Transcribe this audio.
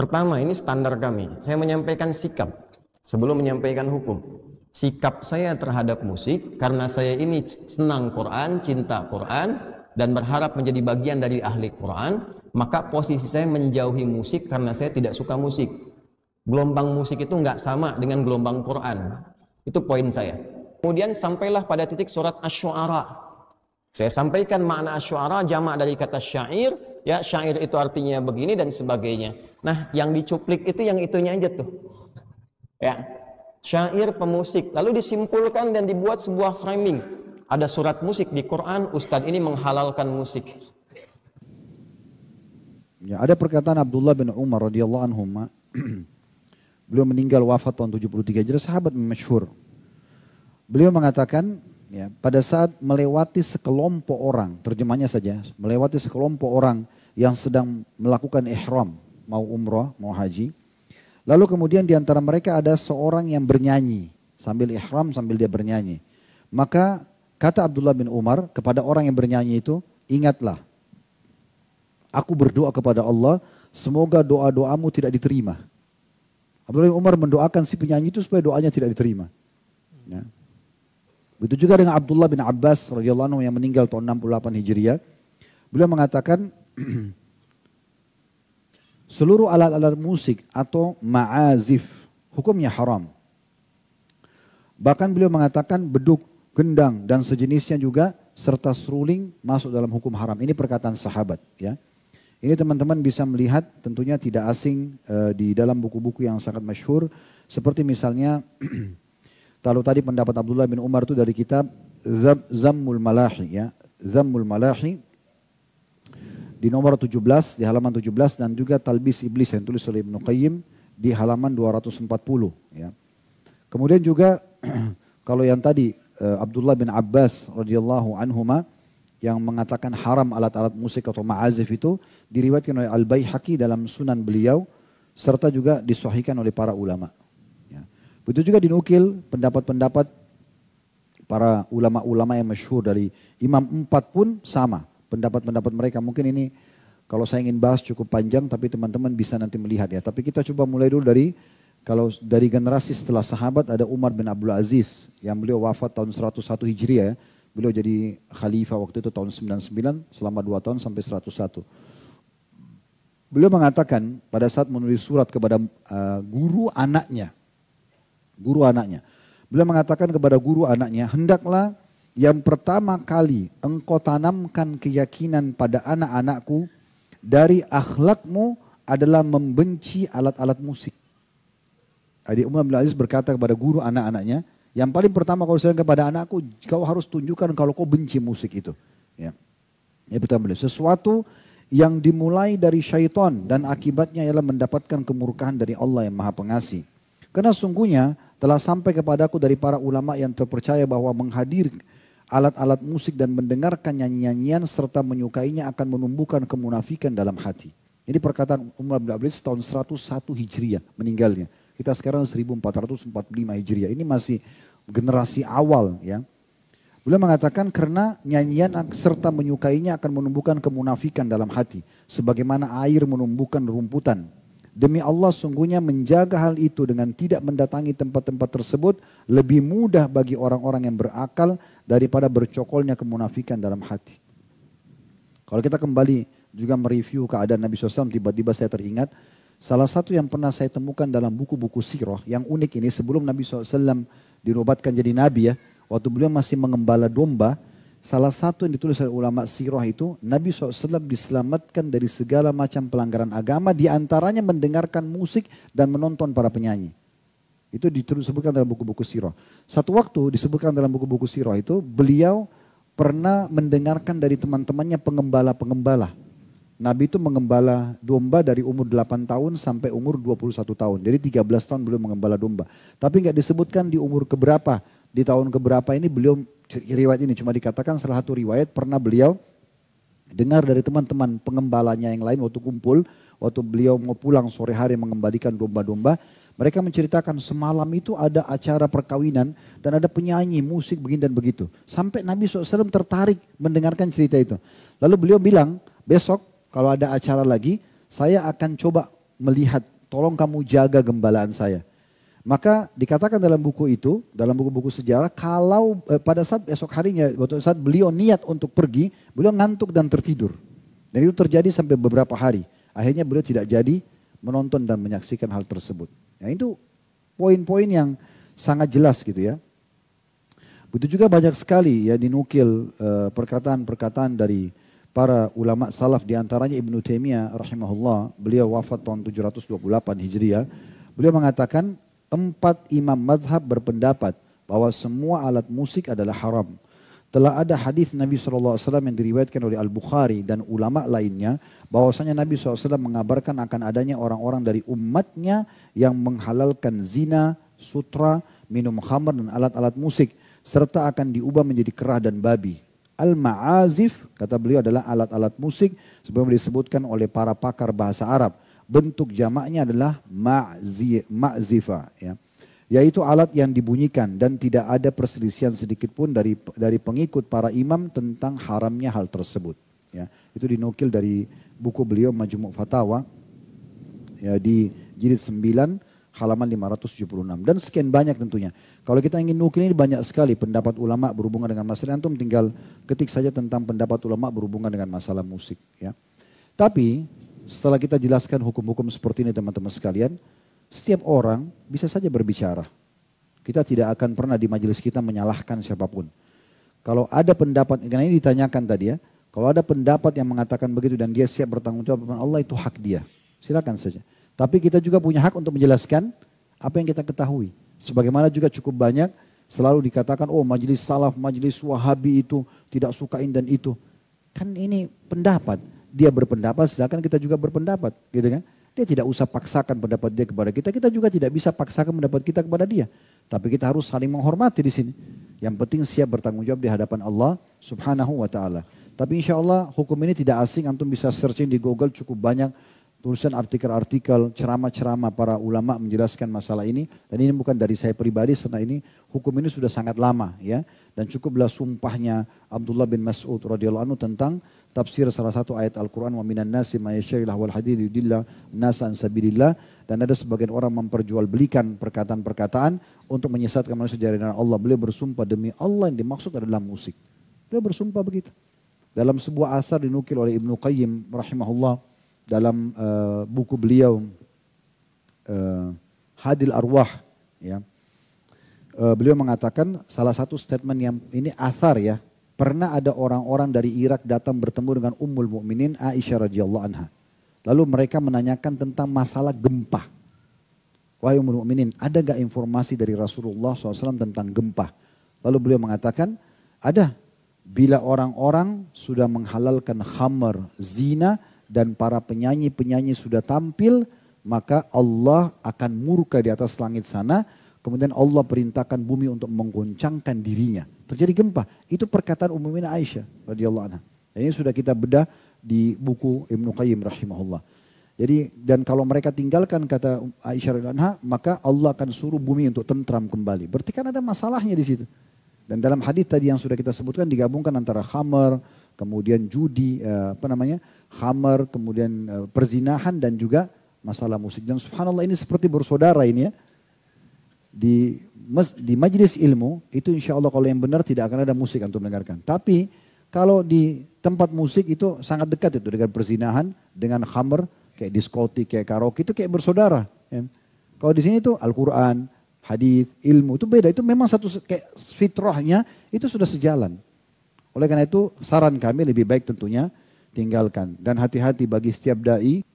Pertama, ini standar kami. Saya menyampaikan sikap sebelum menyampaikan hukum. Sikap saya terhadap musik, karena saya ini senang Quran, cinta Quran, dan berharap menjadi bagian dari ahli Quran, maka posisi saya menjauhi musik karena saya tidak suka musik. Gelombang musik itu nggak sama dengan gelombang Quran. Itu poin saya. Kemudian sampailah pada titik surat Asy-Syu'ara. Saya sampaikan makna Asy-Syu'ara, jamak dari kata syair. Ya, syair itu artinya begini dan sebagainya. Nah, yang dicuplik itu yang itunya aja tuh. Ya, syair pemusik. Lalu disimpulkan dan dibuat sebuah framing. Ada surat musik di Quran, Ustadz ini menghalalkan musik. Ya, ada perkataan Abdullah bin Umar radhiyallahu anhu. Beliau meninggal wafat tahun 73 Hijriah, sahabat masyhur. Beliau mengatakan, ya, pada saat melewati sekelompok orang, terjemahnya saja, melewati sekelompok orang yang sedang melakukan ihram, mau umrah, mau haji. Lalu kemudian di antara mereka ada seorang yang bernyanyi, sambil ihram, sambil dia bernyanyi. Maka kata Abdullah bin Umar kepada orang yang bernyanyi itu, ingatlah, aku berdoa kepada Allah, semoga doa-doamu tidak diterima. Abdullah bin Umar mendoakan si penyanyi itu supaya doanya tidak diterima. Ya. Begitu juga dengan Abdullah bin Abbas radhiyallahu anhu yang meninggal tahun 68 Hijriah. Beliau mengatakan seluruh alat-alat musik atau ma'azif hukumnya haram. Bahkan beliau mengatakan beduk, gendang dan sejenisnya juga serta seruling masuk dalam hukum haram. Ini perkataan sahabat, ya. Ini teman-teman bisa melihat tentunya tidak asing di dalam buku-buku yang sangat masyhur seperti misalnya kalau tadi pendapat Abdullah bin Umar itu dari kitab Zammul Malahi, ya. Zammul Malahi di nomor 17, di halaman 17 dan juga Talbis Iblis yang tulis oleh Ibnu Qayyim di halaman 240, ya. Kemudian juga kalau yang tadi Abdullah bin Abbas radhiyallahu anhuma yang mengatakan haram alat-alat musik atau ma'azif itu diriwayatkan oleh Al-Baihaqi dalam sunan beliau serta juga disahihkan oleh para ulama. Begitu juga dinukil pendapat-pendapat para ulama-ulama yang masyhur dari Imam 4 pun sama. Pendapat-pendapat mereka mungkin ini kalau saya ingin bahas cukup panjang tapi teman-teman bisa nanti melihat, ya. Tapi kita coba mulai dulu dari generasi setelah sahabat ada Umar bin Abdul Aziz yang beliau wafat tahun 101 Hijriah, ya. Beliau jadi khalifah waktu itu tahun 99 selama 2 tahun sampai 101. Beliau mengatakan pada saat menulis surat kepada guru anaknya. Beliau mengatakan kepada guru anaknya, hendaklah yang pertama kali engkau tanamkan keyakinan pada anak-anakku dari akhlakmu adalah membenci alat-alat musik. Jadi Umar bin Aziz berkata kepada guru anak-anaknya, yang paling pertama kalau saya kepada anakku, kau harus tunjukkan kalau kau benci musik itu. Ya. Yang pertama, sesuatu yang dimulai dari syaitan dan akibatnya ialah mendapatkan kemurkaan dari Allah yang Maha Pengasih. Karena sungguhnya telah sampai kepadaku dari para ulama yang terpercaya bahwa menghadir alat-alat musik dan mendengarkan nyanyian serta menyukainya akan menumbuhkan kemunafikan dalam hati. Ini perkataan Umar bin Abdul Aziz tahun 101 Hijriah meninggalnya. Kita sekarang 1445 Hijriah. Ini masih generasi awal, ya. Beliau mengatakan karena nyanyian serta menyukainya akan menumbuhkan kemunafikan dalam hati. Sebagaimana air menumbuhkan rumputan. Demi Allah sungguhnya menjaga hal itu dengan tidak mendatangi tempat-tempat tersebut lebih mudah bagi orang-orang yang berakal daripada bercokolnya kemunafikan dalam hati. Kalau kita kembali juga mereview keadaan Nabi SAW, tiba-tiba saya teringat salah satu yang pernah saya temukan dalam buku-buku sirah yang unik ini sebelum Nabi SAW dinobatkan jadi Nabi, ya. Waktu beliau masih mengembala domba, salah satu yang ditulis oleh ulama sirah itu, Nabi SAW diselamatkan dari segala macam pelanggaran agama, diantaranya mendengarkan musik dan menonton para penyanyi. Itu disebutkan dalam buku-buku sirah. Satu waktu disebutkan dalam buku-buku sirah itu, beliau pernah mendengarkan dari teman-temannya pengembala-pengembala. Nabi itu mengembala domba dari umur 8 tahun sampai umur 21 tahun. Jadi 13 tahun beliau mengembala domba. Tapi nggak disebutkan di umur keberapa, di tahun keberapa ini beliau, riwayat ini cuma dikatakan salah satu riwayat pernah beliau dengar dari teman-teman pengembalanya yang lain waktu kumpul, waktu beliau mau pulang sore hari mengembalikan domba-domba, mereka menceritakan semalam itu ada acara perkawinan dan ada penyanyi musik begini dan begitu. Sampai Nabi SAW tertarik mendengarkan cerita itu. Lalu beliau bilang, besok kalau ada acara lagi, saya akan coba melihat, tolong kamu jaga gembalaan saya. Maka dikatakan dalam buku itu, dalam buku-buku sejarah, kalau pada saat esok harinya, waktu saat beliau niat untuk pergi, beliau ngantuk dan tertidur. Dan itu terjadi sampai beberapa hari. Akhirnya beliau tidak jadi menonton dan menyaksikan hal tersebut. Ya, itu poin-poin yang sangat jelas gitu ya. Begitu juga banyak sekali ya dinukil perkataan-perkataan dari para ulama salaf, diantaranya Ibnu Taimiyah rahimahullah. Beliau wafat tahun 728 Hijriah. Beliau mengatakan 4 imam madhab berpendapat bahwa semua alat musik adalah haram. Telah ada hadis Nabi SAW yang diriwayatkan oleh Al-Bukhari dan ulama lainnya, bahwasanya Nabi SAW mengabarkan akan adanya orang-orang dari umatnya yang menghalalkan zina, sutra, minum khamr dan alat-alat musik, serta akan diubah menjadi kera dan babi. Al-ma'azif, kata beliau, adalah alat-alat musik sebagaimana disebutkan oleh para pakar bahasa Arab. Bentuk jamaknya adalah ma'zifa, ya. Yaitu alat yang dibunyikan, dan tidak ada perselisihan sedikit pun dari pengikut para imam tentang haramnya hal tersebut. Ya. Itu dinukil dari buku beliau Majmu' Fatawa ya, di jilid 9 halaman 576. Dan sekian banyak tentunya. Kalau kita ingin nukil ini banyak sekali pendapat ulama berhubungan dengan masalah, antum tinggal ketik saja tentang pendapat ulama berhubungan dengan masalah musik. Ya. Tapi setelah kita jelaskan hukum-hukum seperti ini teman-teman sekalian, setiap orang bisa saja berbicara. Kita tidak akan pernah di majelis kita menyalahkan siapapun. Kalau ada pendapat, karena ini ditanyakan tadi ya, kalau ada pendapat yang mengatakan begitu dan dia siap bertanggung jawab dengan Allah, itu hak dia. Silakan saja. Tapi kita juga punya hak untuk menjelaskan apa yang kita ketahui. Sebagaimana juga cukup banyak selalu dikatakan, oh majelis salaf, majelis wahabi itu tidak sukain dan itu. Kan ini pendapat. Dia berpendapat, sedangkan kita juga berpendapat, gitu kan? Dia tidak usah paksakan pendapat dia kepada kita, kita juga tidak bisa paksakan pendapat kita kepada dia. Tapi kita harus saling menghormati di sini. Yang penting siap bertanggung jawab di hadapan Allah Subhanahu wa taala. Tapi insya Allah hukum ini tidak asing, antum bisa searching di Google, cukup banyak tulisan artikel-artikel, ceramah-ceramah para ulama menjelaskan masalah ini. Dan ini bukan dari saya pribadi, karena ini hukum ini sudah sangat lama ya. Dan cukuplah sumpahnya Abdullah bin Mas'ud radhiyallahu anhu tentang tafsir salah satu ayat Al-Quran, wa minan nasi ma yashril wal hadid yudilla nasa an sabilillah, dan ada sebagian orang memperjualbelikan perkataan-perkataan untuk menyesatkan manusia dari jalan Allah. Beliau bersumpah demi Allah yang dimaksud adalah musik. Beliau bersumpah begitu. Dalam sebuah asar dinukil oleh Ibnu Qayyim rahimahullah dalam buku beliau Hadil Arwah ya. Beliau mengatakan salah satu statement yang ini asar ya. Pernah ada orang-orang dari Irak datang bertemu dengan Ummul Mukminin Aisyah radhiyallahu anha. Lalu mereka menanyakan tentang masalah gempa. Wahai Ummul Mukminin, ada gak informasi dari Rasulullah SAW tentang gempa? Lalu beliau mengatakan, ada. Bila orang-orang sudah menghalalkan khamar, zina, dan para penyanyi-penyanyi sudah tampil, maka Allah akan murka di atas langit sana. Kemudian Allah perintahkan bumi untuk menggoncangkan dirinya. Terjadi gempa. Itu perkataan Ummul Mukminin Aisyah radhiyallahu anha. Ini sudah kita bedah di buku Ibnu Qayyim rahimahullah. Jadi dan kalau mereka tinggalkan kata Aisyah radhiyallahu anha, maka Allah akan suruh bumi untuk tentram kembali. Berarti kan ada masalahnya di situ. Dan dalam hadis tadi yang sudah kita sebutkan digabungkan antara khamar, kemudian judi, khamar, kemudian perzinahan dan juga masalah musik. Dan subhanallah ini seperti bersaudara ini ya. Di majelis ilmu itu insya Allah kalau yang benar tidak akan ada musik untuk mendengarkan. Tapi kalau di tempat musik itu sangat dekat itu dengan perzinahan, dengan khamr, kayak diskotik, kayak karaoke itu kayak bersaudara. Ya. Kalau di sini itu Al-Quran, hadis, ilmu itu beda. Itu memang satu kayak fitrahnya itu sudah sejalan. Oleh karena itu saran kami lebih baik tentunya tinggalkan. Dan hati-hati bagi setiap dai